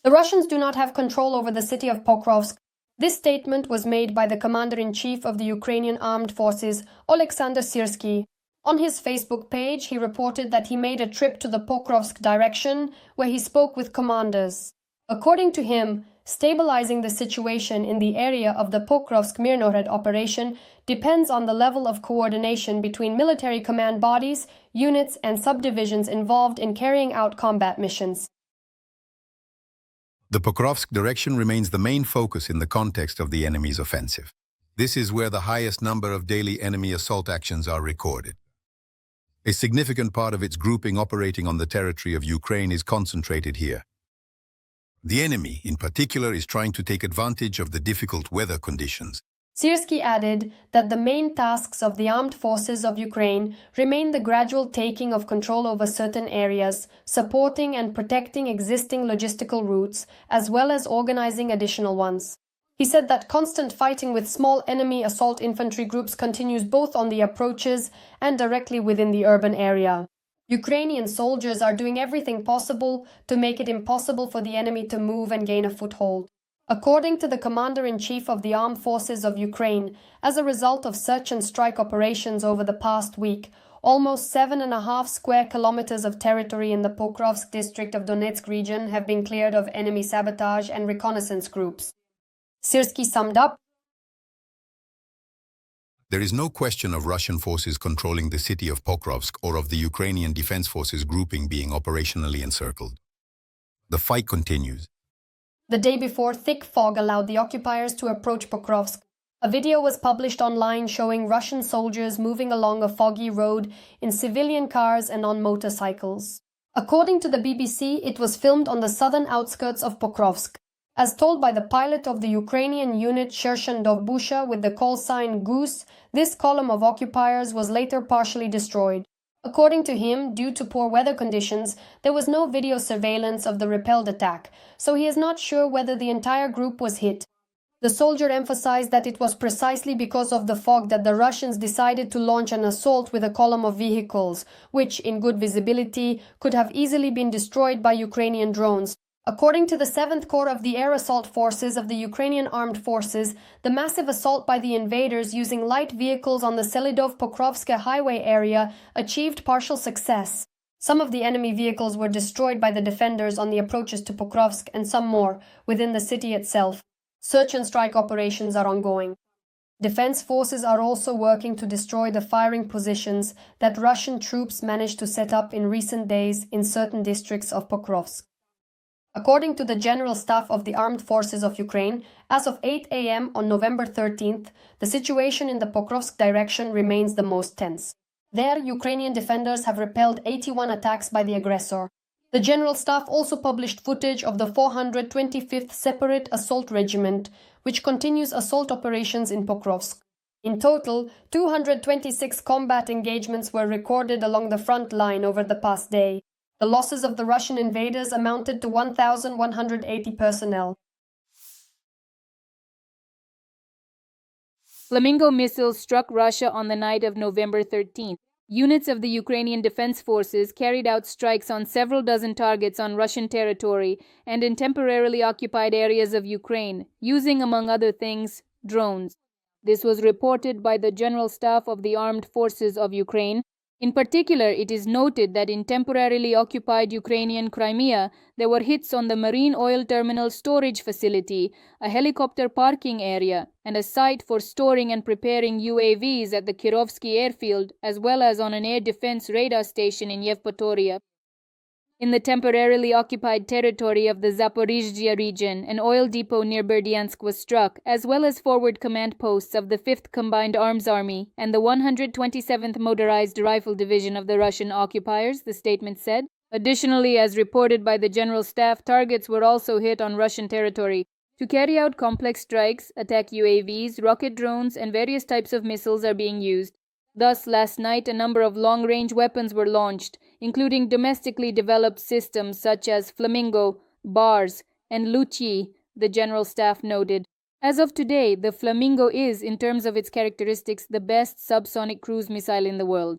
The Russians do not have control over the city of Pokrovsk. This statement was made by the commander-in-chief of the Ukrainian armed forces, Alexander Syrskyi. On his Facebook page, he reported that he made a trip to the Pokrovsk direction, where he spoke with commanders. According to him, stabilizing the situation in the area of the Pokrovsk-Mirnored operation depends on the level of coordination between military command bodies, units, and subdivisions involved in carrying out combat missions. The Pokrovsk direction remains the main focus in the context of the enemy's offensive. This is where the highest number of daily enemy assault actions are recorded. A significant part of its grouping operating on the territory of Ukraine is concentrated here. The enemy, in particular, is trying to take advantage of the difficult weather conditions. Syrskyi added that the main tasks of the armed forces of Ukraine remain the gradual taking of control over certain areas, supporting and protecting existing logistical routes, as well as organizing additional ones. He said that constant fighting with small enemy assault infantry groups continues both on the approaches and directly within the urban area. Ukrainian soldiers are doing everything possible to make it impossible for the enemy to move and gain a foothold. According to the commander-in-chief of the armed forces of Ukraine, as a result of search and strike operations over the past week, almost 7.5 square kilometers of territory in the Pokrovsk district of Donetsk region have been cleared of enemy sabotage and reconnaissance groups. Syrskyi summed up, There is no question of Russian forces controlling the city of Pokrovsk or of the Ukrainian Defense Forces grouping being operationally encircled. The fight continues. The day before, thick fog allowed the occupiers to approach Pokrovsk. A video was published online showing Russian soldiers moving along a foggy road in civilian cars and on motorcycles. According to the BBC, it was filmed on the southern outskirts of Pokrovsk. As told by the pilot of the Ukrainian unit Syrskyi with the call sign Goose, this column of occupiers was later partially destroyed. According to him, due to poor weather conditions, there was no video surveillance of the repelled attack, so he is not sure whether the entire group was hit. The soldier emphasized that it was precisely because of the fog that the Russians decided to launch an assault with a column of vehicles, which, in good visibility, could have easily been destroyed by Ukrainian drones. According to the 7th Corps of the Air Assault Forces of the Ukrainian Armed Forces, the massive assault by the invaders using light vehicles on the Selidov-Pokrovsk highway area achieved partial success. Some of the enemy vehicles were destroyed by the defenders on the approaches to Pokrovsk and some more within the city itself. Search and strike operations are ongoing. Defense forces are also working to destroy the firing positions that Russian troops managed to set up in recent days in certain districts of Pokrovsk. According to the General Staff of the Armed Forces of Ukraine, as of 8 a.m. on November 13th, the situation in the Pokrovsk direction remains the most tense. There, Ukrainian defenders have repelled 81 attacks by the aggressor. The General Staff also published footage of the 425th Separate Assault Regiment, which continues assault operations in Pokrovsk. In total, 226 combat engagements were recorded along the front line over the past day. The losses of the Russian invaders amounted to 1,180 personnel. Flamingo missiles struck Russia on the night of November 13th. Units of the Ukrainian Defense Forces carried out strikes on several dozen targets on Russian territory and in temporarily occupied areas of Ukraine, using, among other things, drones. This was reported by the General Staff of the Armed Forces of Ukraine. In particular, it is noted that in temporarily occupied Ukrainian Crimea, there were hits on the marine oil terminal storage facility, a helicopter parking area, and a site for storing and preparing UAVs at the Kirovsky airfield, as well as on an air defense radar station in Yevpatoria. In the temporarily occupied territory of the Zaporizhzhia region, an oil depot near Berdyansk was struck, as well as forward command posts of the 5th Combined Arms Army and the 127th Motorized Rifle Division of the Russian occupiers, the statement said. Additionally, as reported by the General Staff, targets were also hit on Russian territory. To carry out complex strikes, attack UAVs, rocket drones, and various types of missiles are being used. Thus, last night, a number of long-range weapons were launched, including domestically developed systems such as Flamingo, Bars, and Luchyi, the General Staff noted. As of today, the Flamingo is, in terms of its characteristics, the best subsonic cruise missile in the world.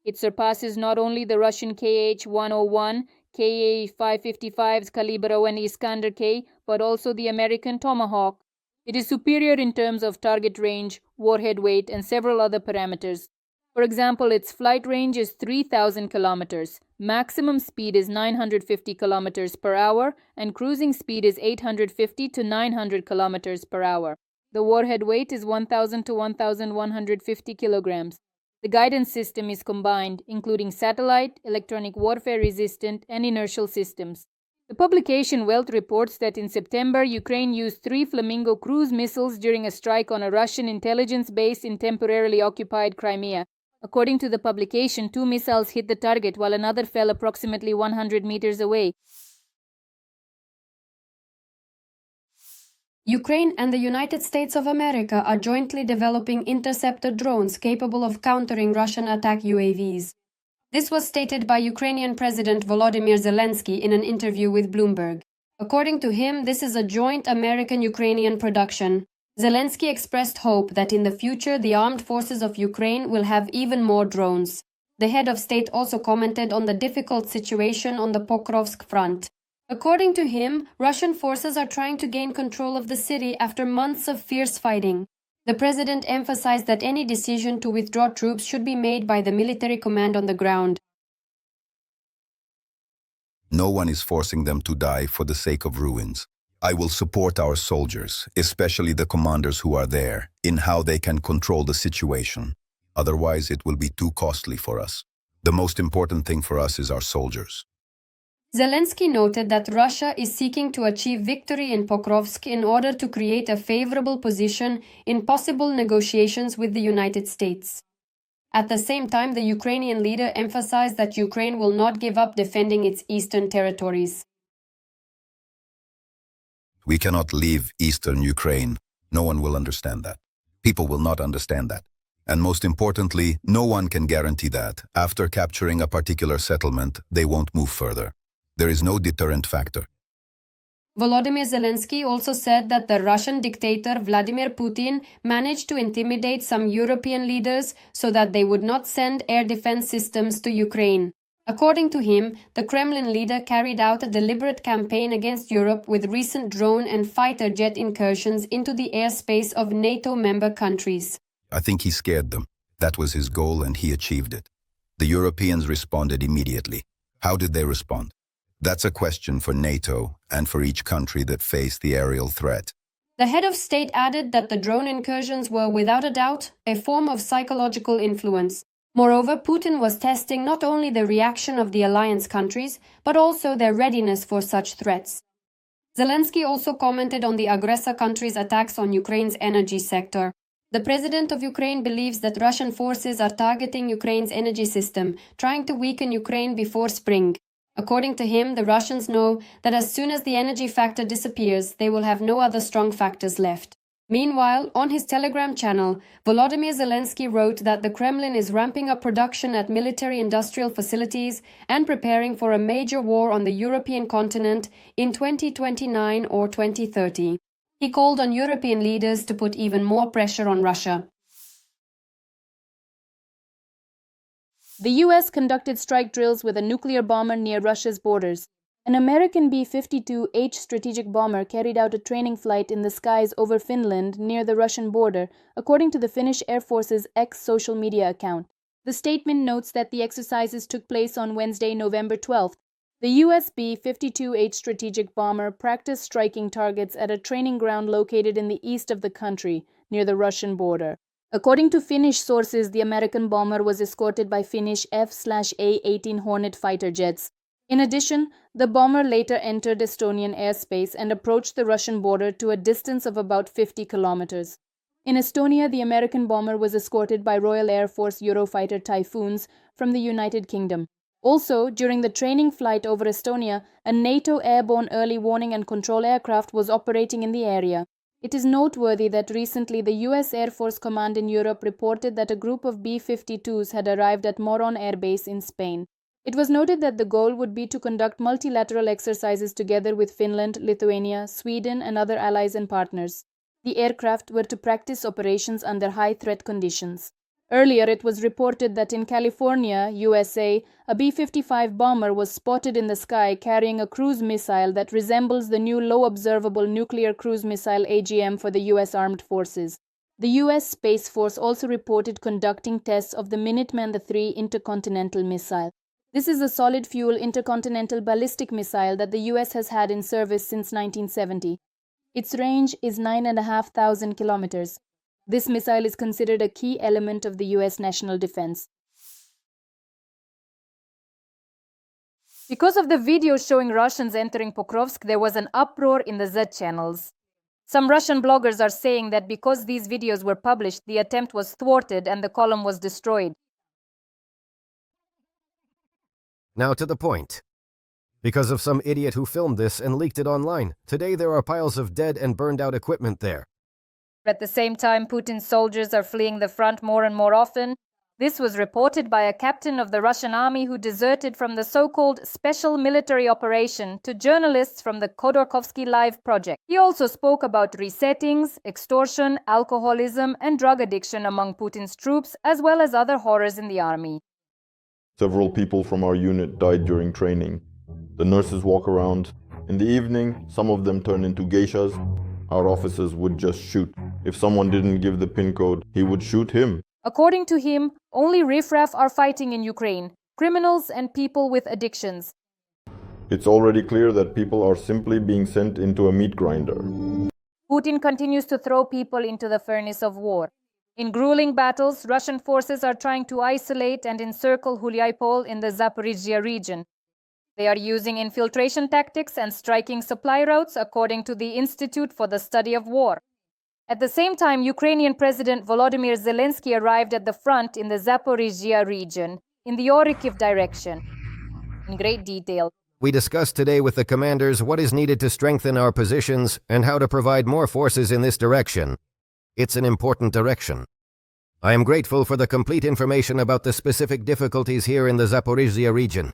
It surpasses not only the Russian Kh-101, Ka-555s Kalibr and Iskander K, but also the American Tomahawk. It is superior in terms of target range, warhead weight, and several other parameters. For example, its flight range is 3,000 kilometers, maximum speed is 950 kilometers per hour, and cruising speed is 850 to 900 kilometers per hour. The warhead weight is 1,000 to 1,150 kilograms. The guidance system is combined, including satellite, electronic warfare resistant, and inertial systems. The publication Welt reports that in September, Ukraine used 3 Flamingo cruise missiles during a strike on a Russian intelligence base in temporarily occupied Crimea. According to the publication, 2 missiles hit the target while another fell approximately 100 meters away. Ukraine and the United States of America are jointly developing interceptor drones capable of countering Russian attack UAVs. This was stated by Ukrainian President Volodymyr Zelensky in an interview with Bloomberg. According to him, this is a joint American-Ukrainian production. Zelensky expressed hope that in the future the armed forces of Ukraine will have even more drones. The head of state also commented on the difficult situation on the Pokrovsk front. According to him, Russian forces are trying to gain control of the city after months of fierce fighting. The president emphasized that any decision to withdraw troops should be made by the military command on the ground. No one is forcing them to die for the sake of ruins. I will support our soldiers, especially the commanders who are there, in how they can control the situation. Otherwise, it will be too costly for us. The most important thing for us is our soldiers. Zelensky noted that Russia is seeking to achieve victory in Pokrovsk in order to create a favorable position in possible negotiations with the United States. At the same time, the Ukrainian leader emphasized that Ukraine will not give up defending its eastern territories. We cannot leave eastern Ukraine. No one will understand that. People will not understand that. And most importantly, no one can guarantee that, after capturing a particular settlement, they won't move further. There is no deterrent factor. Volodymyr Zelensky also said that the Russian dictator Vladimir Putin managed to intimidate some European leaders so that they would not send air defense systems to Ukraine. According to him, the Kremlin leader carried out a deliberate campaign against Europe with recent drone and fighter jet incursions into the airspace of NATO member countries. I think he scared them. That was his goal and he achieved it. The Europeans responded immediately. How did they respond? That's a question for NATO and for each country that faced the aerial threat. The head of state added that the drone incursions were without a doubt a form of psychological influence. Moreover, Putin was testing not only the reaction of the alliance countries, but also their readiness for such threats. Zelensky also commented on the aggressor country's attacks on Ukraine's energy sector. The president of Ukraine believes that Russian forces are targeting Ukraine's energy system, trying to weaken Ukraine before spring. According to him, the Russians know that as soon as the energy factor disappears, they will have no other strong factors left. Meanwhile, on his Telegram channel, Volodymyr Zelensky wrote that the Kremlin is ramping up production at military-industrial facilities and preparing for a major war on the European continent in 2029 or 2030. He called on European leaders to put even more pressure on Russia. The US conducted strike drills with a nuclear bomber near Russia's borders. An American B-52H strategic bomber carried out a training flight in the skies over Finland near the Russian border, according to the Finnish Air Force's X social media account. The statement notes that the exercises took place on Wednesday, November 12th. The US B-52H strategic bomber practiced striking targets at a training ground located in the east of the country, near the Russian border. According to Finnish sources, the American bomber was escorted by Finnish F/A-18 Hornet fighter jets. In addition, the bomber later entered Estonian airspace and approached the Russian border to a distance of about 50 kilometers. In Estonia, the American bomber was escorted by Royal Air Force Eurofighter Typhoons from the United Kingdom. Also, during the training flight over Estonia, a NATO airborne early warning and control aircraft was operating in the area. It is noteworthy that recently the US Air Force Command in Europe reported that a group of B-52s had arrived at Moron Air Base in Spain. It was noted that the goal would be to conduct multilateral exercises together with Finland, Lithuania, Sweden, and other allies and partners. The aircraft were to practice operations under high threat conditions. Earlier, it was reported that in California, USA, a B-55 bomber was spotted in the sky carrying a cruise missile that resembles the new Low Observable Nuclear Cruise Missile AGM for the US Armed Forces. The US Space Force also reported conducting tests of the Minuteman III intercontinental missile. This is a solid-fuel intercontinental ballistic missile that the US has had in service since 1970. Its range is 9,500 kilometers. This missile is considered a key element of the US national defense. Because of the videos showing Russians entering Pokrovsk, there was an uproar in the Z channels. Some Russian bloggers are saying that because these videos were published, the attempt was thwarted and the column was destroyed. Now to the point. Because of some idiot who filmed this and leaked it online, today there are piles of dead and burned out equipment there. At the same time, Putin's soldiers are fleeing the front more and more often. This was reported by a captain of the Russian army who deserted from the so-called special military operation to journalists from the Khodorkovsky Live project. He also spoke about resettings, extortion, alcoholism, and drug addiction among Putin's troops, as well as other horrors in the army. Several people from our unit died during training. The nurses walk around. In the evening, some of them turn into geishas. Our officers would just shoot. If someone didn't give the pin code, he would shoot him. According to him, only riffraff are fighting in Ukraine, criminals and people with addictions. It's already clear that people are simply being sent into a meat grinder. Putin continues to throw people into the furnace of war. In grueling battles, Russian forces are trying to isolate and encircle Hulyapol in the Zaporizhzhia region. They are using infiltration tactics and striking supply routes, according to the Institute for the Study of War. At the same time, Ukrainian President Volodymyr Zelensky arrived at the front in the Zaporizhzhia region, in the Orikhiv direction, in great detail. We discussed today with the commanders what is needed to strengthen our positions and how to provide more forces in this direction. It's an important direction. I am grateful for the complete information about the specific difficulties here in the Zaporizhzhia region.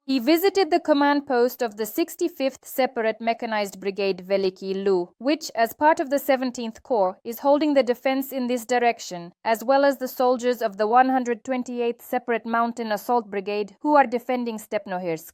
He visited the command post of the 65th Separate Mechanized Brigade Veliki Lu, which, as part of the 17th Corps, is holding the defense in this direction, as well as the soldiers of the 128th Separate Mountain Assault Brigade who are defending Stepnohirsk.